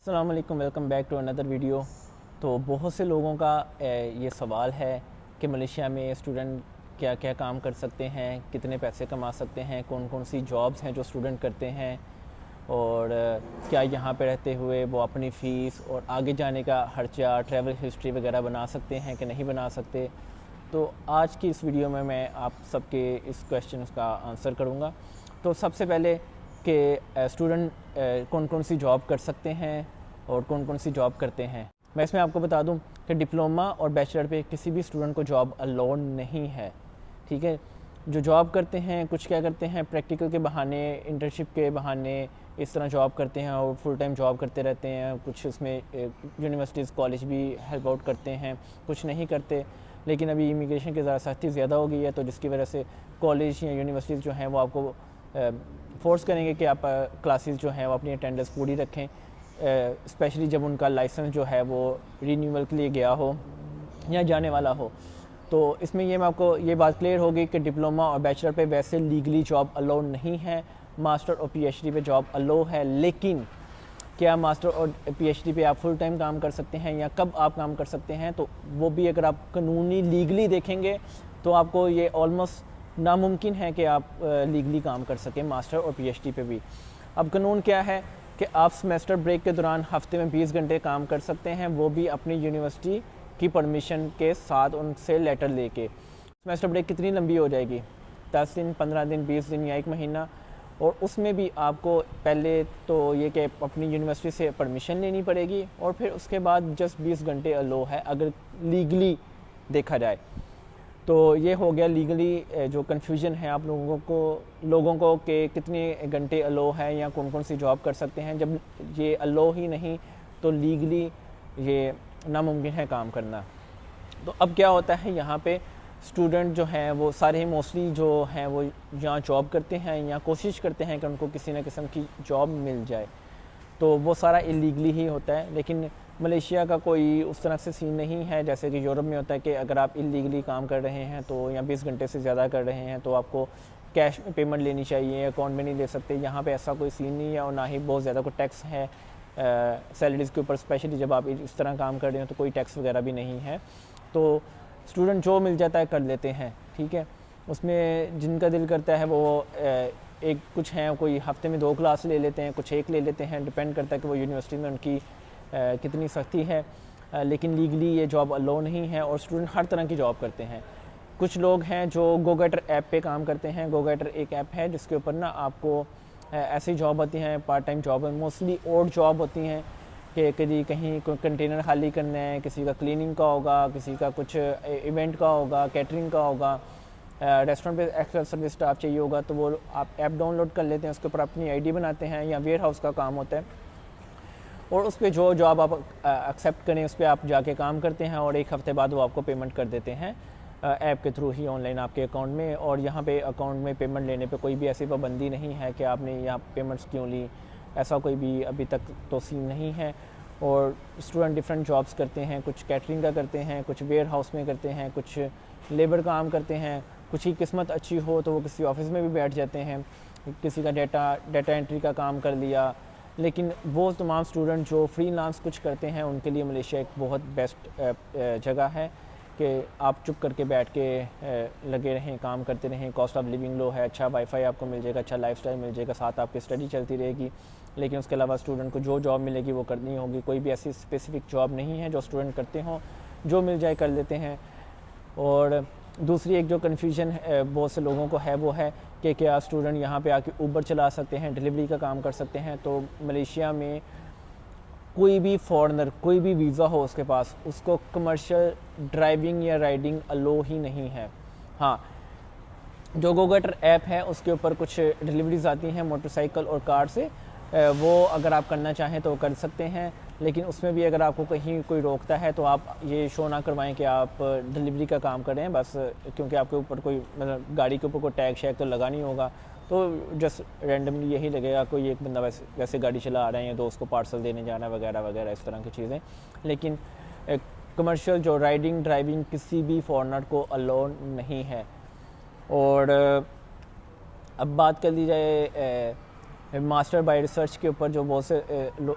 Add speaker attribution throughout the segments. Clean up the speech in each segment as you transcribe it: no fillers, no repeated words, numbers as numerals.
Speaker 1: अस्सलाम वालेकुम, welcome back to another video. तो बहुत से लोगों का ये सवाल है कि मलेशिया में स्टूडेंट क्या क्या काम कर सकते हैं, कितने पैसे कमा सकते हैं, कौन कौन सी जॉब्स हैं जो स्टूडेंट करते हैं और क्या यहाँ पे रहते हुए वो अपनी फ़ीस और आगे जाने का खर्चा, ट्रैवल हिस्ट्री वगैरह बना सकते हैं कि नहीं बना सकते। तो आज की इस वीडियो में मैं आप सबके इस क्वेश्चन का आंसर करूँगा। तो सबसे पहले कि स्टूडेंट कौन कौन सी जॉब कर सकते हैं और कौन कौन सी जॉब करते हैं। मैं इसमें आपको बता दूं कि डिप्लोमा और बैचलर पे किसी भी स्टूडेंट को जॉब अलाउड नहीं है, ठीक है। जो जॉब करते हैं कुछ क्या करते हैं, प्रैक्टिकल के बहाने, इंटर्नशिप के बहाने इस तरह जॉब करते हैं और फुल टाइम जॉब करते रहते हैं। कुछ इसमें यूनिवर्सिटीज़ कॉलेज भी हेल्प आउट करते हैं, कुछ नहीं करते। लेकिन अभी इमिग्रेशन की ज़रा सख्ती ज़्यादा हो गई है, तो जिसकी वजह से कॉलेज या यूनिवर्सिटीज़ जो हैं वो आपको फोर्स करेंगे कि आप क्लासेस जो हैं वो अपनी अटेंडेंस पूरी रखें, स्पेशली जब उनका लाइसेंस जो है वो रीन्यूअल के लिए गया हो या जाने वाला हो। तो इसमें ये मैं आपको ये बात क्लियर होगी कि डिप्लोमा और बैचलर पे वैसे लीगली जॉब अलाउड नहीं है। मास्टर और पीएचडी पे जॉब अलाउ है, लेकिन क्या मास्टर और पीएचडी पे आप फुल टाइम काम कर सकते हैं या कब आप काम कर सकते हैं, तो वो भी अगर आप कानूनी लीगली देखेंगे तो आपको ये ऑलमोस्ट नामुमकिन है कि आप लीगली काम कर सकें मास्टर और पीएचडी पे भी। अब कानून क्या है कि आप सेमेस्टर ब्रेक के दौरान हफ्ते में 20 घंटे काम कर सकते हैं, वो भी अपनी यूनिवर्सिटी की परमिशन के साथ, उनसे लेटर लेके। सेमेस्टर ब्रेक कितनी लंबी हो जाएगी, 10 दिन, 15 दिन, 20 दिन या 1 महीना। और उसमें भी आपको पहले तो ये कि अपनी यूनिवर्सिटी से परमिशन लेनी पड़ेगी और फिर उसके बाद जस्ट 20 घंटे अलो है अगर लीगली देखा जाए। तो ये हो गया लीगली जो कन्फ्यूजन है आप लोगों को कि कितने घंटे अलो है या कौन कौन सी जॉब कर सकते हैं। जब ये अलो ही नहीं तो लीगली ये नामुमकिन है काम करना। तो अब क्या होता है, यहाँ पे स्टूडेंट जो हैं वो सारे मोस्टली जो हैं वो यहाँ जॉब करते हैं या कोशिश करते हैं कि उनको किसी न किस्म की जॉब मिल जाए, तो वो सारा इलीगली ही होता है। लेकिन मलेशिया का कोई उस तरह से सीन नहीं है जैसे कि यूरोप में होता है कि अगर आप इलीगली काम कर रहे हैं तो या 20 घंटे से ज़्यादा कर रहे हैं तो आपको कैश में पेमेंट लेनी चाहिए, अकाउंट में नहीं ले सकते। यहाँ पे ऐसा कोई सीन नहीं है और ना ही बहुत ज़्यादा कोई टैक्स है सैलरीज़ के ऊपर, स्पेशली जब आप इस तरह काम कर रहे हो तो कोई टैक्स वगैरह भी नहीं है। तो स्टूडेंट जो मिल जाता है कर लेते हैं, ठीक है। उसमें जिनका दिल करता है वो एक कुछ हैं कोई हफ्ते में 2 क्लास ले लेते हैं, कुछ 1 ले लेते हैं, डिपेंड करता है कि वो यूनिवर्सिटी में उनकी कितनी सख्ती है। लेकिन लीगली ये जॉब अलाउ नहीं है और स्टूडेंट हर तरह की जॉब करते हैं। कुछ लोग हैं जो गोगेटर ऐप पे काम करते हैं। गोगेटर एक ऐप है जिसके ऊपर ना आपको ऐसी जॉब होती हैं, पार्ट टाइम जॉब है, मोस्टली और जॉब होती हैं कि कभी कहीं कोई कंटेनर खाली करना है, किसी का क्लीनिंग का होगा, किसी का कुछ इवेंट का होगा, कैटरिंग का होगा, रेस्टोरेंट पे एक्स्ट्रा सर्विस स्टाफ चाहिए होगा, तो वो आप ऐप डाउनलोड कर लेते हैं, उसके ऊपर अपनी आईडी बनाते हैं। या वेयर हाउस का काम होता है और उस पर जो जॉब आप एक्सेप्ट करें उस पर आप जाके काम करते हैं और 1 हफ़्ते बाद वो आपको पेमेंट कर देते हैं ऐप के थ्रू ही ऑनलाइन आपके अकाउंट में। और यहाँ पे अकाउंट में पेमेंट लेने पे कोई भी ऐसी पाबंदी नहीं है कि आपने यहाँ पेमेंट्स क्यों ली, ऐसा कोई भी अभी तक तो सीन नहीं है। और स्टूडेंट डिफरेंट जॉब्स करते हैं, कुछ कैटरिंग का करते हैं, कुछ वेयर हाउस में करते हैं, कुछ लेबर काम करते हैं, कुछ ही किस्मत अच्छी हो तो वो किसी ऑफिस में भी बैठ जाते हैं, किसी का डेटा एंट्री का काम कर लिया। लेकिन वो तमाम स्टूडेंट जो फ्रीलांस कुछ करते हैं उनके लिए मलेशिया एक बहुत बेस्ट जगह है कि आप चुप करके बैठ के लगे रहें, काम करते रहें। कॉस्ट ऑफ लिविंग लो है, अच्छा वाईफाई आपको मिल जाएगा, अच्छा लाइफस्टाइल मिल जाएगा, साथ आपकी स्टडी चलती रहेगी। लेकिन उसके अलावा स्टूडेंट को जो जॉब मिलेगी वो करनी होगी। कोई भी ऐसी स्पेसिफिक जॉब नहीं है जो स्टूडेंट करते हों, जो मिल जाए कर लेते हैं। और दूसरी एक जो कन्फ्यूजन बहुत से लोगों को है वो है कि क्या स्टूडेंट यहाँ पे आके ऊबर चला सकते हैं, डिलीवरी का काम कर सकते हैं। तो मलेशिया में कोई भी फॉरेनर, कोई भी वीज़ा हो उसके पास, उसको कमर्शियल ड्राइविंग या राइडिंग अलो ही नहीं है। हाँ, जो गोगेटर ऐप है उसके ऊपर कुछ डिलीवरीज आती हैं मोटरसाइकिल और कार से, वो अगर आप करना चाहें तो कर सकते हैं। लेकिन उसमें भी अगर आपको कहीं कोई रोकता है तो आप ये शो ना करवाएं कि आप डिलीवरी का काम कर रहे हैं बस, क्योंकि आपके ऊपर कोई मतलब गाड़ी के ऊपर कोई टैग शैग तो लगा नहीं होगा, तो जस्ट रैंडमली यही लगेगा कोई एक बंदा वैसे गाड़ी चला आ रहा है या दोस्त को पार्सल देने जाना है वगैरह वगैरह, इस तरह की चीज़ें। लेकिन कमर्शियल जो राइडिंग ड्राइविंग किसी भी फॉरेनर को अलाउ नहीं है। और अब बात कर ली जाए मास्टर बाय रिसर्च के ऊपर जो बहुत से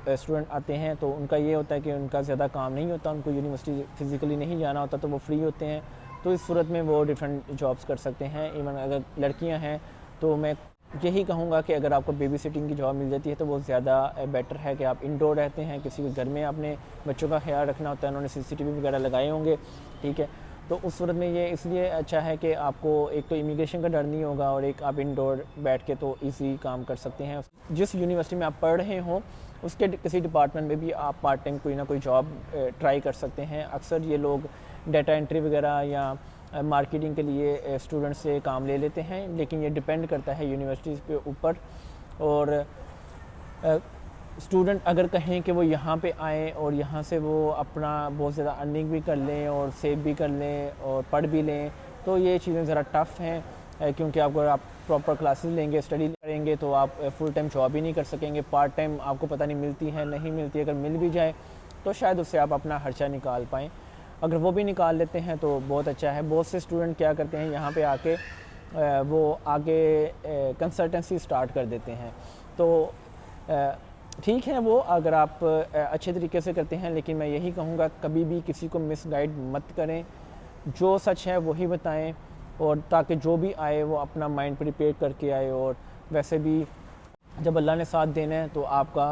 Speaker 1: स्टूडेंट आते हैं, तो उनका ये होता है कि उनका ज़्यादा काम नहीं होता, उनको यूनिवर्सिटी फ़िज़िकली नहीं जाना होता, तो वो फ्री होते हैं। तो इस सूरत में वो डिफरेंट जॉब्स कर सकते हैं। इवन अगर लड़कियां हैं तो मैं यही कहूँगा कि अगर आपको बेबी सिटिंग की जॉब मिल जाती है तो वो ज़्यादा बेटर है कि आप इंडोर रहते हैं, किसी के घर में अपने बच्चों का ख्याल रखना होता है, उन्होंने CCTV वगैरह लगाए होंगे, ठीक है। तो उस सूरत में ये इसलिए अच्छा है कि आपको एक तो इमिग्रेशन का डर नहीं होगा और एक आप इंडोर बैठ के तो ईजी काम कर सकते हैं। जिस यूनिवर्सिटी में आप पढ़ रहे हों उसके किसी डिपार्टमेंट में भी आप पार्ट टाइम कोई ना कोई जॉब ट्राई कर सकते हैं। अक्सर ये लोग डाटा एंट्री वगैरह या मार्केटिंग के लिए स्टूडेंट से काम ले लेते हैं, लेकिन ये डिपेंड करता है यूनिवर्सिटीज़ के ऊपर। और स्टूडेंट अगर कहें कि वो यहाँ पे आएँ और यहाँ से वो अपना बहुत ज़्यादा अर्निंग भी कर लें और सेव भी कर लें और पढ़ भी लें, तो ये चीज़ें ज़रा टफ़ हैं, क्योंकि अगर आप प्रॉपर क्लासेस लेंगे, स्टडी करेंगे, तो आप फुल टाइम जॉब ही नहीं कर सकेंगे। पार्ट टाइम आपको पता नहीं मिलती है नहीं मिलती, अगर मिल भी जाए तो शायद उससे आप अपना खर्चा निकाल पाएँ। अगर वो भी निकाल लेते हैं तो बहुत अच्छा है। बहुत से स्टूडेंट क्या करते हैं, यहाँ पे आके वो आगे कंसल्टेंसी स्टार्ट कर देते हैं। तो ठीक है वो अगर आप अच्छे तरीके से करते हैं, लेकिन मैं यही कहूँगा कभी भी किसी को मिसगाइड मत करें, जो सच है वही बताएं, और ताकि जो भी आए वो अपना माइंड प्रिपेयर करके आए। और वैसे भी जब अल्लाह ने साथ देना है तो आपका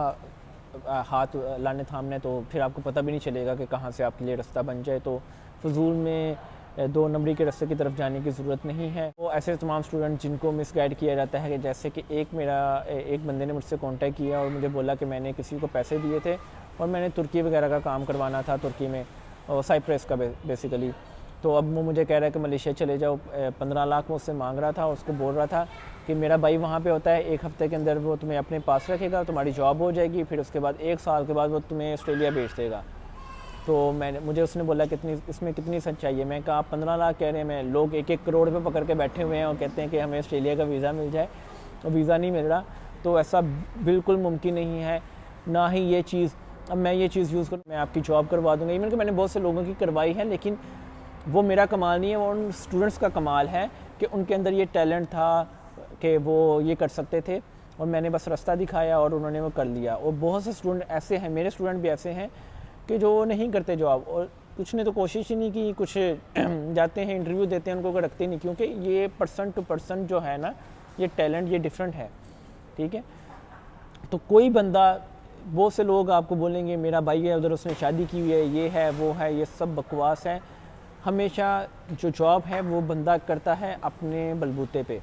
Speaker 1: हाथ लाने थामने, तो फिर आपको पता भी नहीं चलेगा कि कहाँ से आपके लिए रास्ता बन जाए। तो फजूल में 2 नंबरी के रास्ते की तरफ जाने की ज़रूरत नहीं है। वो ऐसे तमाम स्टूडेंट जिनको मिसगाइड किया जाता है कि जैसे कि एक बंदे ने मुझसे कांटेक्ट किया और मुझे बोला कि मैंने किसी को पैसे दिए थे और मैंने तुर्की वगैरह का काम करवाना था, तुर्की में और साइप्रस का बेसिकली। तो अब वो मुझे कह रहा है कि मलेशिया चले जाओ। 15 लाख मुझसे मांग रहा था और उसको बोल रहा था कि मेरा भाई वहाँ पे होता है, 1 हफ़्ते के अंदर वो तुम्हें अपने पास रखेगा, तुम्हारी जॉब हो जाएगी, फिर उसके बाद 1 साल के बाद वो तुम्हें ऑस्ट्रेलिया भेज देगा। तो मुझे उसने बोला इसमें कितनी सच्चाई है। मैं कहा आप 15 लाख कह रहे हैं, मैं लोग 1-1 करोड़ पे पकड़ के बैठे हुए हैं और कहते हैं कि हमें ऑस्ट्रेलिया का वीज़ा मिल जाए, और वीज़ा नहीं मिल रहा। तो ऐसा बिल्कुल मुमकिन नहीं है, ना ही ये चीज़। अब मैं ये चीज़ यूज़ करूँ, मैं आपकी जॉब करवा दूँगा। इवन कि मैंने बहुत से लोगों की करवाई है, लेकिन वो मेरा कमाल नहीं है, वो उन स्टूडेंट्स का कमाल है कि उनके अंदर ये टैलेंट था कि वो ये कर सकते थे, और मैंने बस रास्ता दिखाया और उन्होंने वो कर लिया। और बहुत से स्टूडेंट ऐसे हैं, मेरे स्टूडेंट भी ऐसे हैं कि जो नहीं करते जॉब, और कुछ ने तो कोशिश ही नहीं की, कुछ जाते हैं इंटरव्यू देते हैं, उनको कोई रखते नहीं, क्योंकि ये पर्सन टू पर्सन जो है ना, ये टैलेंट ये डिफरेंट है, ठीक है। तो कोई बंदा, बहुत से लोग आपको बोलेंगे मेरा भाई है उधर, उसने शादी की हुई है, ये है वो है, ये सब बकवास है। हमेशा जो जॉब है वो बंदा करता है अपने बलबूते पे,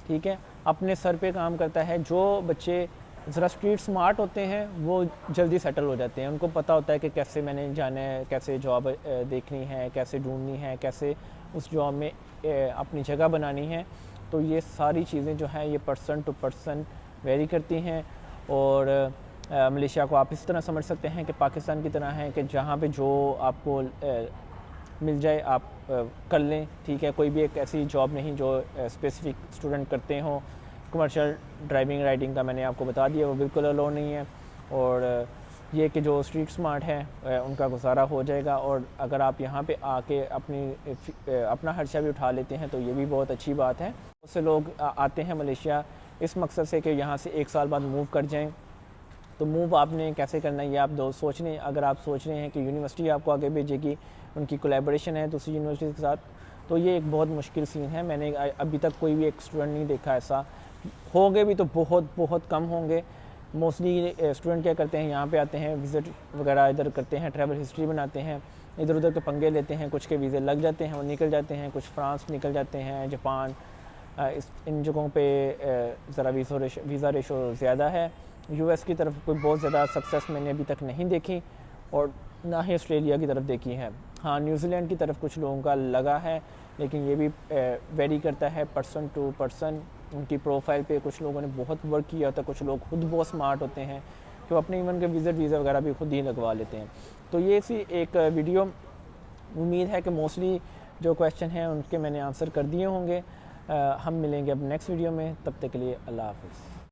Speaker 1: ठीक है, अपने सर पे काम करता है। जो बच्चे ज़रा स्ट्रीट स्मार्ट होते हैं वो जल्दी सेटल हो जाते हैं, उनको पता होता है कि कैसे मैंने जाना है, कैसे जॉब देखनी है, कैसे ढूंढनी है, कैसे उस जॉब में अपनी जगह बनानी है। तो ये सारी चीज़ें जो हैं ये पर्सन टू पर्सन वेरी करती हैं। और मलेशिया को आप इस तरह समझ सकते हैं कि पाकिस्तान की तरह है कि जहाँ पे जो आपको मिल जाए आप कर लें, ठीक है। कोई भी एक ऐसी जॉब नहीं जो स्पेसिफिक स्टूडेंट करते हों। कमर्शियल ड्राइविंग राइडिंग का मैंने आपको बता दिया, वो बिल्कुल अलो नहीं है। और ये कि जो स्ट्रीट स्मार्ट है उनका गुजारा हो जाएगा। और अगर आप यहाँ पे आके अपना खर्चा भी उठा लेते हैं तो ये भी बहुत अच्छी बात है। बहुत से लोग आते हैं मलेशिया इस मकसद से कि यहाँ से 1 साल बाद मूव कर जाएँ। तो मूव आपने कैसे करना है ये आप सोच लें। अगर आप सोच रहे हैं कि यूनिवर्सिटी आपको आगे भेजेगी, उनकी कोलैबोरेशन है दूसरी यूनिवर्सिटी के साथ, तो ये एक बहुत मुश्किल सीन है। मैंने अभी तक कोई भी एक स्टूडेंट नहीं देखा ऐसा। होंगे भी तो बहुत बहुत कम होंगे। मोस्टली स्टूडेंट क्या करते हैं, यहाँ पे आते हैं, विज़िट वगैरह इधर करते हैं, ट्रैवल हिस्ट्री बनाते हैं, इधर उधर के पंगे लेते हैं, कुछ के वीज़े लग जाते हैं वो निकल जाते हैं, कुछ फ्रांस निकल जाते हैं, जापान, इन जगहों पे ज़रा वीज़ा रेशो ज़्यादा है। यूएस की तरफ कोई बहुत ज़्यादा सक्सेस मैंने अभी तक नहीं देखी, और ना ही ऑस्ट्रेलिया की तरफ देखी है। हाँ, न्यूजीलैंड की तरफ कुछ लोगों का लगा है, लेकिन ये भी वेरी करता है पर्सन टू पर्सन। उनकी प्रोफाइल पे कुछ लोगों ने बहुत वर्क किया होता है, कुछ लोग खुद बहुत स्मार्ट होते हैं कि वो अपने इवन के वीज़ा वगैरह भी खुद ही लगवा लेते हैं। तो ये सी एक वीडियो, उम्मीद है कि मोस्टली जो क्वेश्चन हैं उनके मैंने आंसर कर दिए होंगे। हम मिलेंगे अब नेक्स्ट वीडियो में, तब तक के लिए अल्लाह हाफ़िज़।